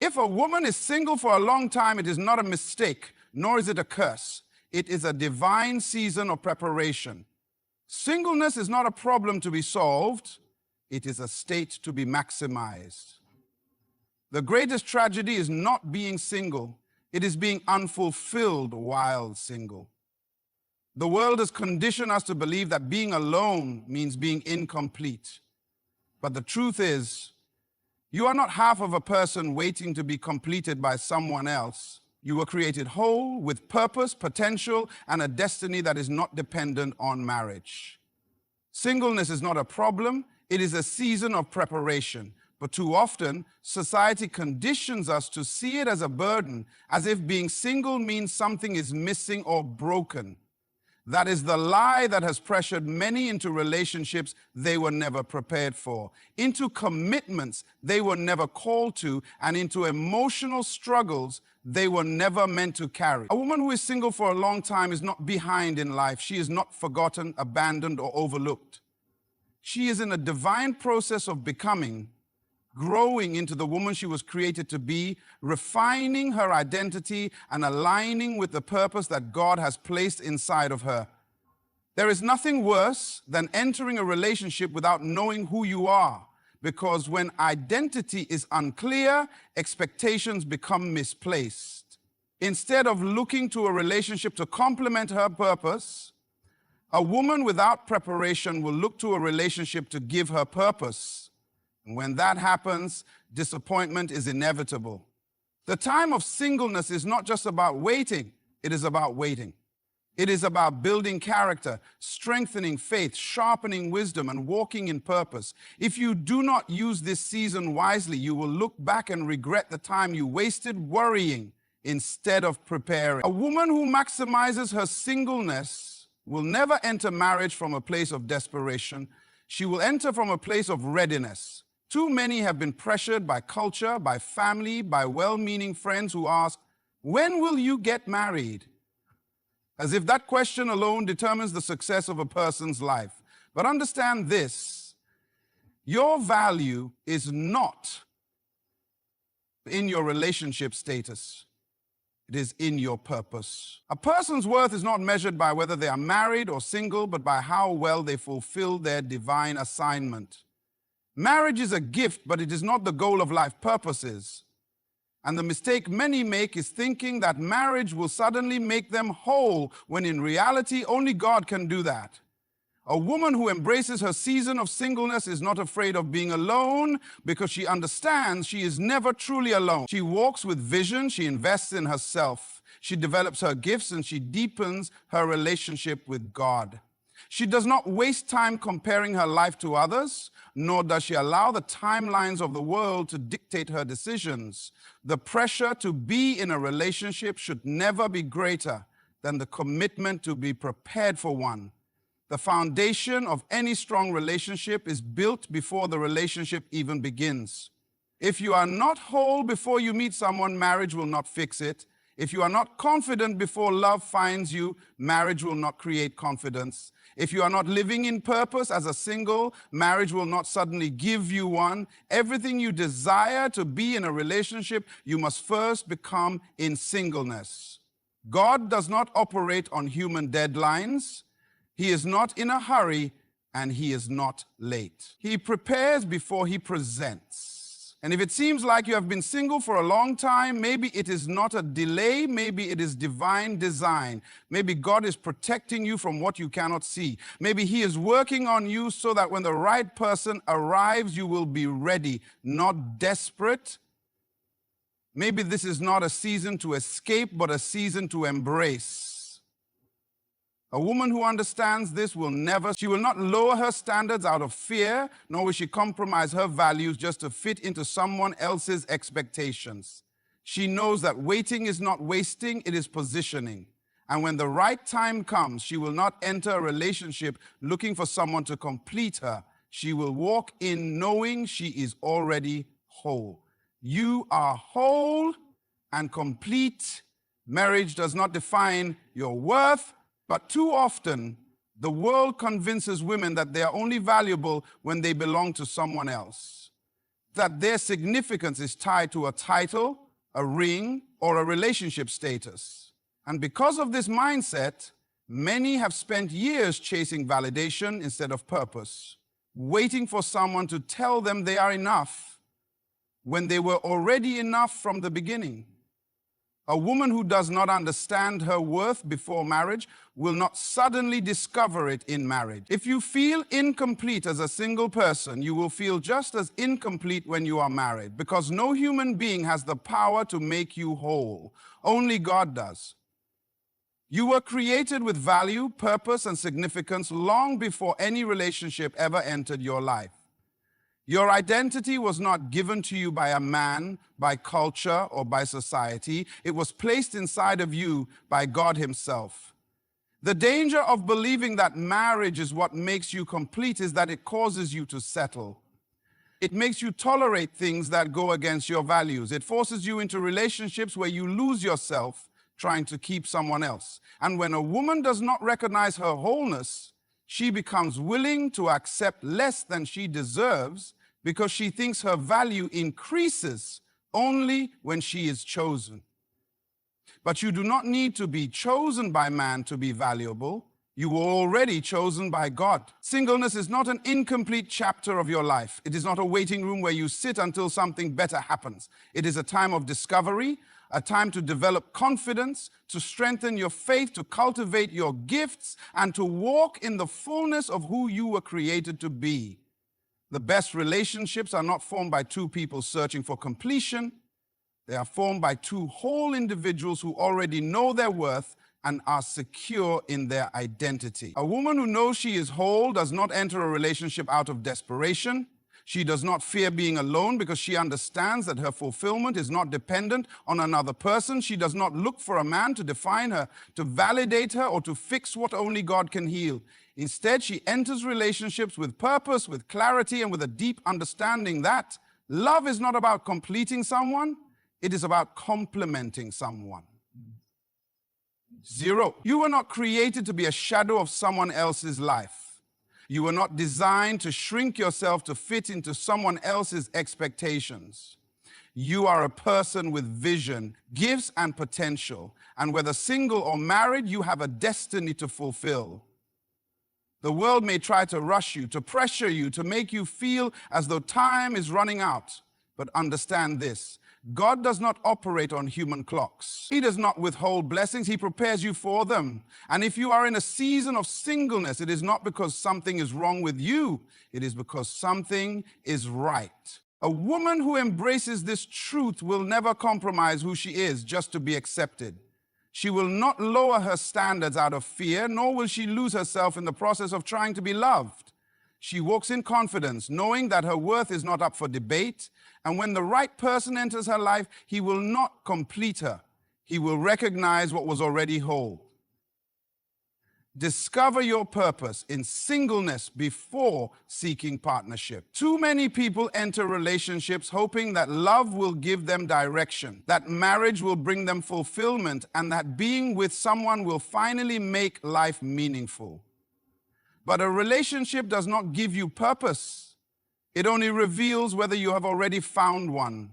If a woman is single for a long time, it is not a mistake, nor is it a curse. It is a divine season of preparation. Singleness is not a problem to be solved. It is a state to be maximized. The greatest tragedy is not being single. It is being unfulfilled while single. The world has conditioned us to believe that being alone means being incomplete. But the truth is, you are not half of a person waiting to be completed by someone else. You were created whole, with purpose, potential, and a destiny that is not dependent on marriage. Singleness is not a problem. It is a season of preparation. But too often, society conditions us to see it as a burden, as if being single means something is missing or broken. That is the lie that has pressured many into relationships they were never prepared for, into commitments they were never called to, and into emotional struggles they were never meant to carry. A woman who is single for a long time is not behind in life. She is not forgotten, abandoned, or overlooked. She is in a divine process of becoming, growing into the woman she was created to be, refining her identity and aligning with the purpose that God has placed inside of her. There is nothing worse than entering a relationship without knowing who you are, because when identity is unclear, expectations become misplaced. Instead of looking to a relationship to complement her purpose, a woman without preparation will look to a relationship to give her purpose. And when that happens, disappointment is inevitable. The time of singleness is not just about waiting, it is about waiting. It is about building character, strengthening faith, sharpening wisdom, and walking in purpose. If you do not use this season wisely, you will look back and regret the time you wasted worrying instead of preparing. A woman who maximizes her singleness will never enter marriage from a place of desperation. She will enter from a place of readiness. Too many have been pressured by culture, by family, by well-meaning friends who ask, "When will you get married?" As if that question alone determines the success of a person's life. But understand this, your value is not in your relationship status. It is in your purpose. A person's worth is not measured by whether they are married or single, but by how well they fulfill their divine assignment. Marriage is a gift, but it is not the goal of life purposes. And the mistake many make is thinking that marriage will suddenly make them whole, when in reality, only God can do that. A woman who embraces her season of singleness is not afraid of being alone because she understands she is never truly alone. She walks with vision, she invests in herself, she develops her gifts, and she deepens her relationship with God. She does not waste time comparing her life to others, nor does she allow the timelines of the world to dictate her decisions. The pressure to be in a relationship should never be greater than the commitment to be prepared for one. The foundation of any strong relationship is built before the relationship even begins. If you are not whole before you meet someone, marriage will not fix it. If you are not confident before love finds you, marriage will not create confidence. If you are not living in purpose as a single, marriage will not suddenly give you one. Everything you desire to be in a relationship, you must first become in singleness. God does not operate on human deadlines. He is not in a hurry, and he is not late. He prepares before he presents. And if it seems like you have been single for a long time, maybe it is not a delay, maybe it is divine design. Maybe God is protecting you from what you cannot see. Maybe he is working on you so that when the right person arrives, you will be ready, not desperate. Maybe this is not a season to escape, but a season to embrace. A woman who understands this she will not lower her standards out of fear, nor will she compromise her values just to fit into someone else's expectations. She knows that waiting is not wasting, it is positioning. And when the right time comes, she will not enter a relationship looking for someone to complete her. She will walk in knowing she is already whole. You are whole and complete. Marriage does not define your worth, but too often, the world convinces women that they are only valuable when they belong to someone else. that their significance is tied to a title, a ring, or a relationship status. And because of this mindset, many have spent years chasing validation instead of purpose, waiting for someone to tell them they are enough when they were already enough from the beginning. A woman who does not understand her worth before marriage will not suddenly discover it in marriage. If you feel incomplete as a single person, you will feel just as incomplete when you are married, because no human being has the power to make you whole. Only God does. You were created with value, purpose, and significance long before any relationship ever entered your life. Your identity was not given to you by a man, by culture, or by society. It was placed inside of you by God Himself. The danger of believing that marriage is what makes you complete is that it causes you to settle. It makes you tolerate things that go against your values. It forces you into relationships where you lose yourself trying to keep someone else. And when a woman does not recognize her wholeness, she becomes willing to accept less than she deserves because she thinks her value increases only when she is chosen. But you do not need to be chosen by man to be valuable. You were already chosen by God. Singleness is not an incomplete chapter of your life. It is not a waiting room where you sit until something better happens. It is a time of discovery, a time to develop confidence, to strengthen your faith, to cultivate your gifts, and to walk in the fullness of who you were created to be. The best relationships are not formed by two people searching for completion. They are formed by two whole individuals who already know their worth and are secure in their identity. A woman who knows she is whole does not enter a relationship out of desperation. She does not fear being alone because she understands that her fulfillment is not dependent on another person. She does not look for a man to define her, to validate her, or to fix what only God can heal. Instead, she enters relationships with purpose, with clarity, and with a deep understanding that love is not about completing someone, it is about complementing someone. 0. You were not created to be a shadow of someone else's life. You were not designed to shrink yourself to fit into someone else's expectations. You are a person with vision, gifts, and potential. And whether single or married, you have a destiny to fulfill. The world may try to rush you, to pressure you, to make you feel as though time is running out. But understand this: God does not operate on human clocks. He does not withhold blessings. He prepares you for them. And if you are in a season of singleness, it is not because something is wrong with you. It is because something is right. A woman who embraces this truth will never compromise who she is just to be accepted. She will not lower her standards out of fear, nor will she lose herself in the process of trying to be loved. She walks in confidence, knowing that her worth is not up for debate, and when the right person enters her life, he will not complete her. He will recognize what was already whole. Discover your purpose in singleness before seeking partnership. Too many people enter relationships hoping that love will give them direction, that marriage will bring them fulfillment, and that being with someone will finally make life meaningful. But a relationship does not give you purpose. It only reveals whether you have already found one.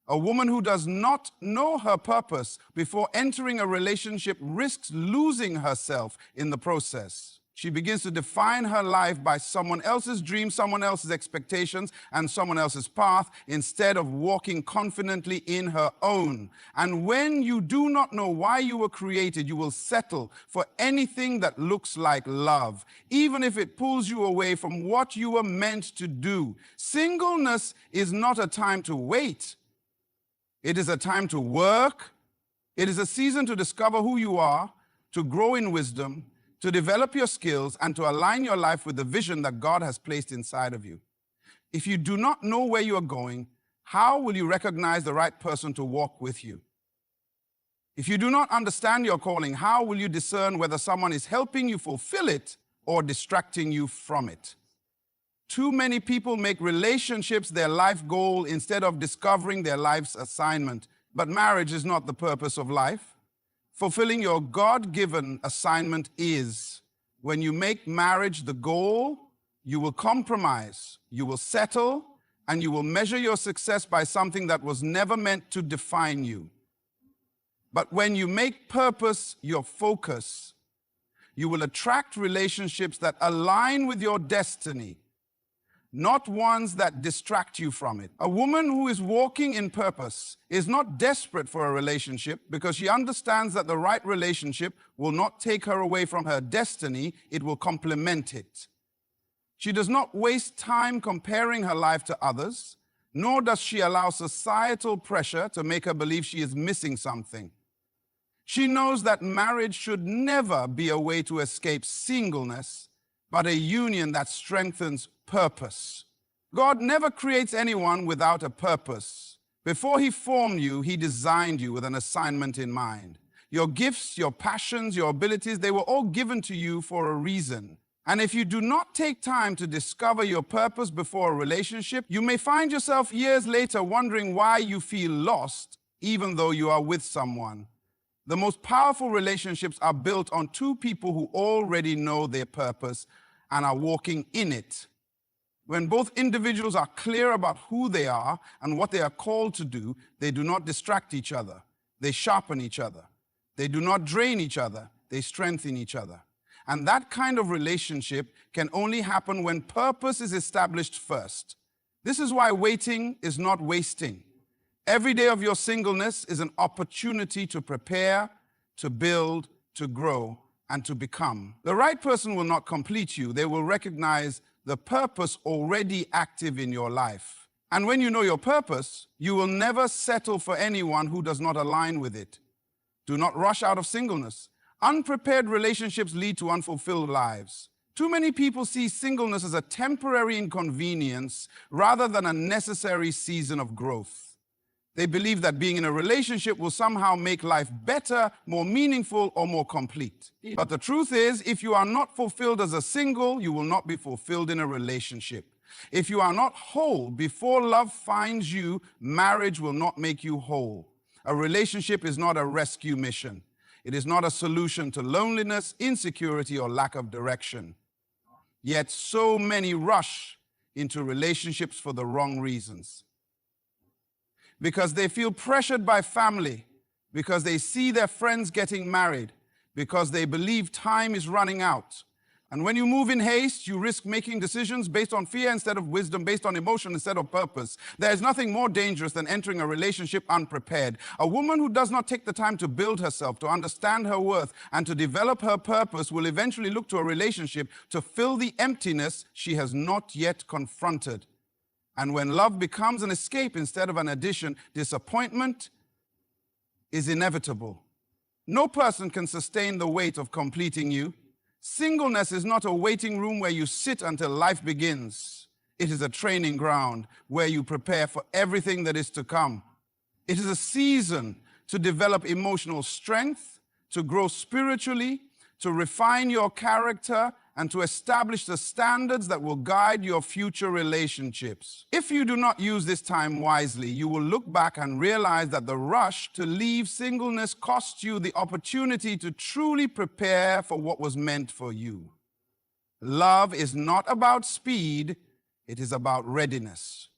A woman who does not know her purpose before entering a relationship risks losing herself in the process. She begins to define her life by someone else's dreams, someone else's expectations, and someone else's path, instead of walking confidently in her own. And when you do not know why you were created, you will settle for anything that looks like love, even if it pulls you away from what you were meant to do. Singleness is not a time to wait. It is a time to work. It is a season to discover who you are, to grow in wisdom, to develop your skills, and to align your life with the vision that God has placed inside of you. If you do not know where you are going, how will you recognize the right person to walk with you? If you do not understand your calling, how will you discern whether someone is helping you fulfill it or distracting you from it? Too many people make relationships their life goal instead of discovering their life's assignment. But marriage is not the purpose of life. Fulfilling your God-given assignment is. When you make marriage the goal, you will compromise, you will settle, and you will measure your success by something that was never meant to define you. But when you make purpose your focus, you will attract relationships that align with your destiny, not ones that distract you from it. A woman who is walking in purpose is not desperate for a relationship because she understands that the right relationship will not take her away from her destiny, it will complement it. She does not waste time comparing her life to others, nor does she allow societal pressure to make her believe she is missing something. She knows that marriage should never be a way to escape singleness, but a union that strengthens purpose. God never creates anyone without a purpose. Before He formed you, He designed you with an assignment in mind. Your gifts, your passions, your abilities, they were all given to you for a reason. And if you do not take time to discover your purpose before a relationship, you may find yourself years later wondering why you feel lost, even though you are with someone. The most powerful relationships are built on two people who already know their purpose and are walking in it. When both individuals are clear about who they are and what they are called to do, they do not distract each other. They sharpen each other. They do not drain each other. They strengthen each other. And that kind of relationship can only happen when purpose is established first. This is why waiting is not wasting. Every day of your singleness is an opportunity to prepare, to build, to grow, and to become. The right person will not complete you. They will recognize the purpose already active in your life. And when you know your purpose, you will never settle for anyone who does not align with it. Do not rush out of singleness. Unprepared relationships lead to unfulfilled lives. Too many people see singleness as a temporary inconvenience rather than a necessary season of growth. They believe that being in a relationship will somehow make life better, more meaningful, or more complete. But the truth is, if you are not fulfilled as a single, you will not be fulfilled in a relationship. If you are not whole before love finds you, marriage will not make you whole. A relationship is not a rescue mission. It is not a solution to loneliness, insecurity, or lack of direction. Yet so many rush into relationships for the wrong reasons. Because they feel pressured by family, because they see their friends getting married, because they believe time is running out. And when you move in haste, you risk making decisions based on fear instead of wisdom, based on emotion instead of purpose. There is nothing more dangerous than entering a relationship unprepared. A woman who does not take the time to build herself, to understand her worth, and to develop her purpose will eventually look to a relationship to fill the emptiness she has not yet confronted. And when love becomes an escape instead of an addition, disappointment is inevitable. No person can sustain the weight of completing you. Singleness is not a waiting room where you sit until life begins. It is a training ground where you prepare for everything that is to come. It is a season to develop emotional strength, to grow spiritually, to refine your character, and to establish the standards that will guide your future relationships. If you do not use this time wisely, you will look back and realize that the rush to leave singleness cost you the opportunity to truly prepare for what was meant for you. Love is not about speed, it is about readiness.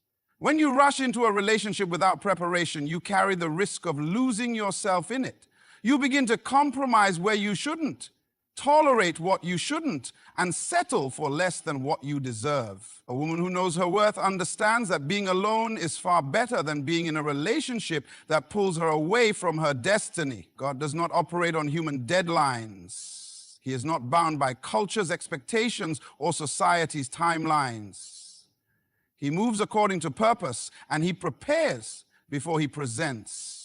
When you rush into a relationship without preparation, you carry the risk of losing yourself in it. You begin to compromise where you shouldn't, tolerate what you shouldn't, and settle for less than what you deserve. A woman who knows her worth understands that being alone is far better than being in a relationship that pulls her away from her destiny. God does not operate on human deadlines. He is not bound by culture's expectations or society's timelines. He moves according to purpose, and He prepares before He presents.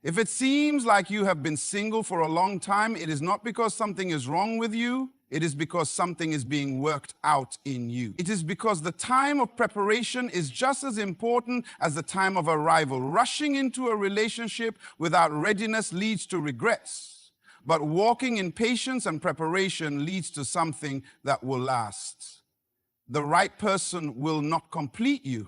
If it seems like you have been single for a long time, it is not because something is wrong with you. It is because something is being worked out in you. It is because the time of preparation is just as important as the time of arrival. Rushing into a relationship without readiness leads to regrets, but walking in patience and preparation leads to something that will last. The right person will not complete you.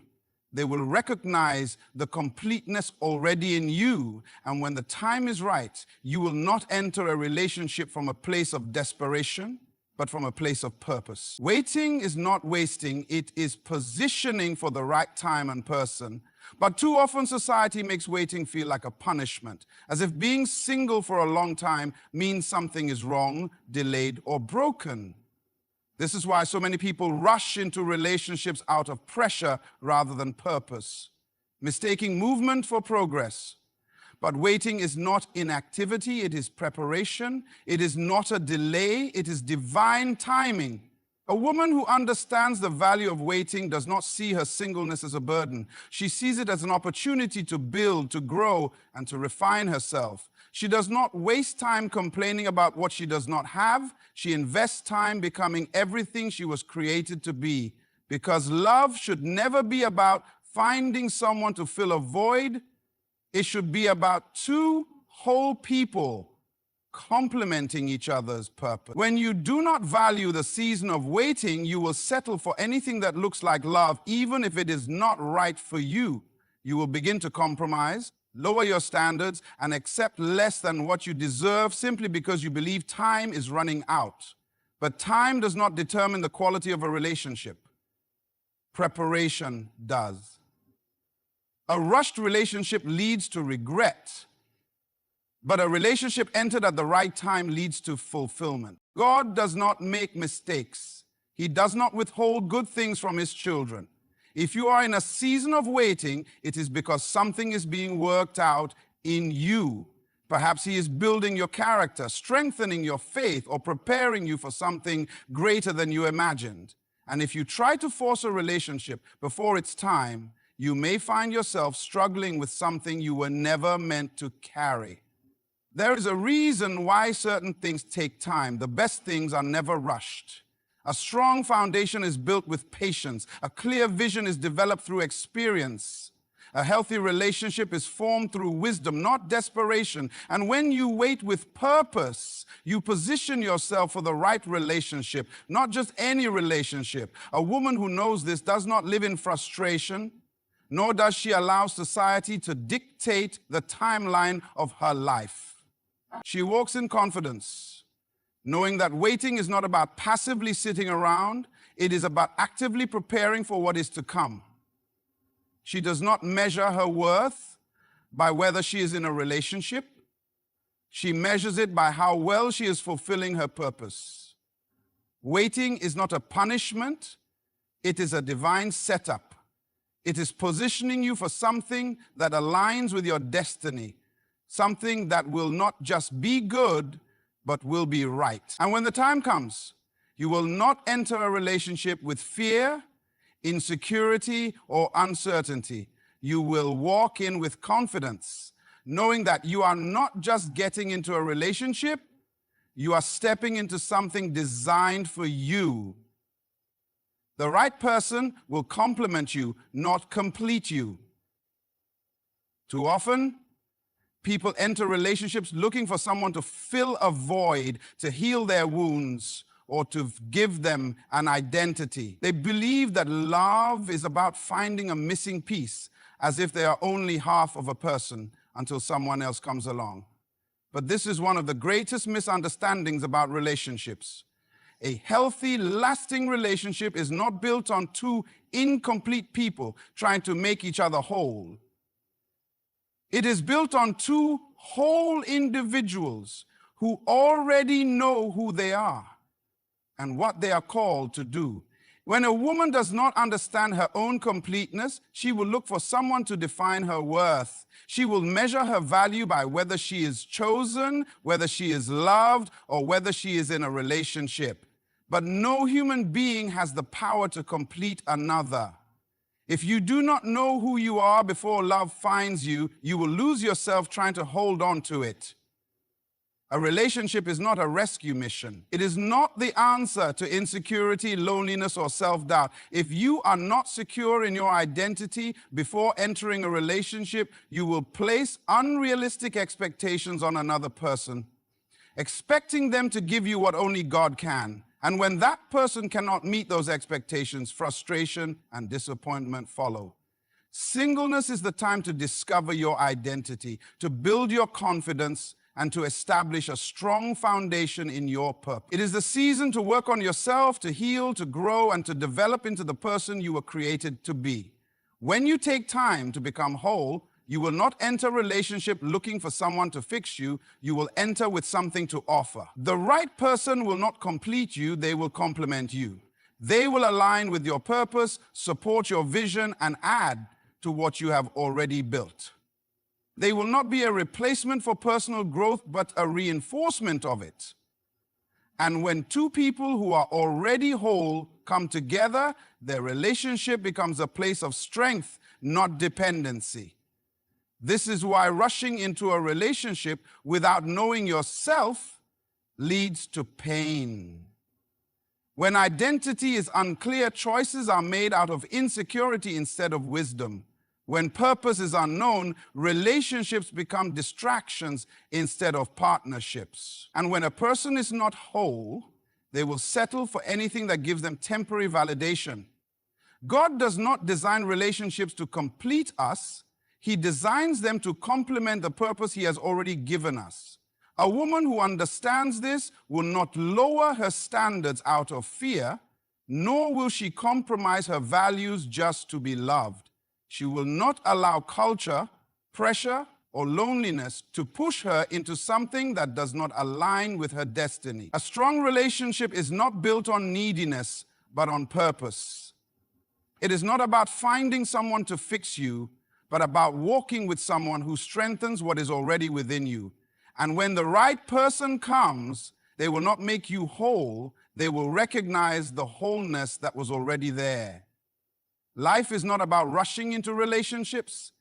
They will recognize the completeness already in you. And when the time is right, you will not enter a relationship from a place of desperation. but from a place of purpose. Waiting is not wasting, it is positioning for the right time and person. But too often society makes waiting feel like a punishment, as if being single for a long time means something is wrong, delayed, or broken. This is why so many people rush into relationships out of pressure rather than purpose, mistaking movement for progress. But waiting is not inactivity, it is preparation. It is not a delay, it is divine timing. A woman who understands the value of waiting does not see her singleness as a burden. She sees it as an opportunity to build, to grow, and to refine herself. She does not waste time complaining about what she does not have. She invests time becoming everything she was created to be. Because love should never be about finding someone to fill a void. It should be about two whole people complementing each other's purpose. When you do not value the season of waiting, you will settle for anything that looks like love, even if it is not right for you. You will begin to compromise, lower your standards, and accept less than what you deserve simply because you believe time is running out. But time does not determine the quality of a relationship. Preparation does. A rushed relationship leads to regret, but a relationship entered at the right time leads to fulfillment. God does not make mistakes. He does not withhold good things from his children. If you are in a season of waiting, it is because something is being worked out in you. Perhaps he is building your character, strengthening your faith, or preparing you for something greater than you imagined. And if you try to force a relationship before it's time, you may find yourself struggling with something you were never meant to carry. There is a reason why certain things take time. The best things are never rushed. A strong foundation is built with patience. A clear vision is developed through experience. A healthy relationship is formed through wisdom, not desperation. And when you wait with purpose, you position yourself for the right relationship, not just any relationship. A woman who knows this does not live in frustration, nor does she allow society to dictate the timeline of her life. She walks in confidence, knowing that waiting is not about passively sitting around, it is about actively preparing for what is to come. She does not measure her worth by whether she is in a relationship. She measures it by how well she is fulfilling her purpose. Waiting is not a punishment, it is a divine setup. It is positioning you for something that aligns with your destiny. Something that will not just be good, but will be right. And when the time comes, you will not enter a relationship with fear, insecurity, or uncertainty. You will walk in with confidence, knowing that you are not just getting into a relationship, you are stepping into something designed for you. The right person will complement you, not complete you. Too often, people enter relationships looking for someone to fill a void, to heal their wounds, or to give them an identity. They believe that love is about finding a missing piece, as if they are only half of a person until someone else comes along. But this is one of the greatest misunderstandings about relationships. A healthy, lasting relationship is not built on two incomplete people trying to make each other whole. It is built on two whole individuals who already know who they are and what they are called to do. When a woman does not understand her own completeness, she will look for someone to define her worth. She will measure her value by whether she is chosen, whether she is loved, or whether she is in a relationship. But no human being has the power to complete another. If you do not know who you are before love finds you, you will lose yourself trying to hold on to it. A relationship is not a rescue mission. It is not the answer to insecurity, loneliness, or self-doubt. If you are not secure in your identity before entering a relationship, you will place unrealistic expectations on another person, expecting them to give you what only God can. And when that person cannot meet those expectations, frustration and disappointment follow. Singleness is the time to discover your identity, to build your confidence, and to establish a strong foundation in your purpose. It is the season to work on yourself, to heal, to grow, and to develop into the person you were created to be. When you take time to become whole, you will not enter a relationship looking for someone to fix you. You will enter with something to offer. The right person will not complete you, they will complement you. They will align with your purpose, support your vision, and add to what you have already built. They will not be a replacement for personal growth, but a reinforcement of it. And when two people who are already whole come together, their relationship becomes a place of strength, not dependency. This is why rushing into a relationship without knowing yourself leads to pain. When identity is unclear, choices are made out of insecurity instead of wisdom. When purpose is unknown, relationships become distractions instead of partnerships. And when a person is not whole, they will settle for anything that gives them temporary validation. God does not design relationships to complete us. He designs them to complement the purpose He has already given us. A woman who understands this will not lower her standards out of fear, nor will she compromise her values just to be loved. She will not allow culture, pressure, or loneliness to push her into something that does not align with her destiny. A strong relationship is not built on neediness, but on purpose. It is not about finding someone to fix you, but about walking with someone who strengthens what is already within you. And when the right person comes, they will not make you whole, they will recognize the wholeness that was already there. Life is not about rushing into relationships,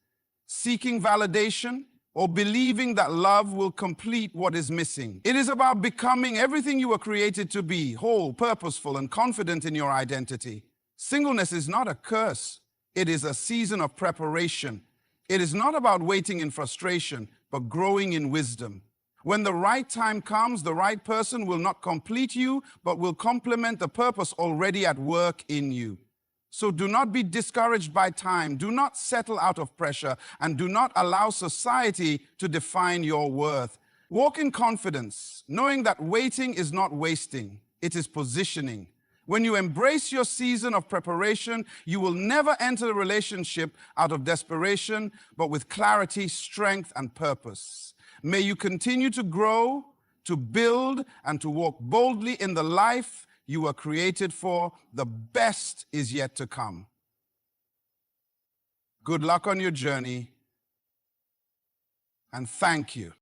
seeking validation, or believing that love will complete what is missing. It is about becoming everything you were created to be, whole, purposeful, and confident in your identity. Singleness is not a curse. It is a season of preparation. It is not about waiting in frustration, but growing in wisdom. When the right time comes, the right person will not complete you, but will complement the purpose already at work in you. So do not be discouraged by time. Do not settle out of pressure, and do not allow society to define your worth. Walk in confidence, knowing that waiting is not wasting, it is positioning. When you embrace your season of preparation, you will never enter a relationship out of desperation, but with clarity, strength, and purpose. May you continue to grow, to build, and to walk boldly in the life you were created for. The best is yet to come. Good luck on your journey, and thank you.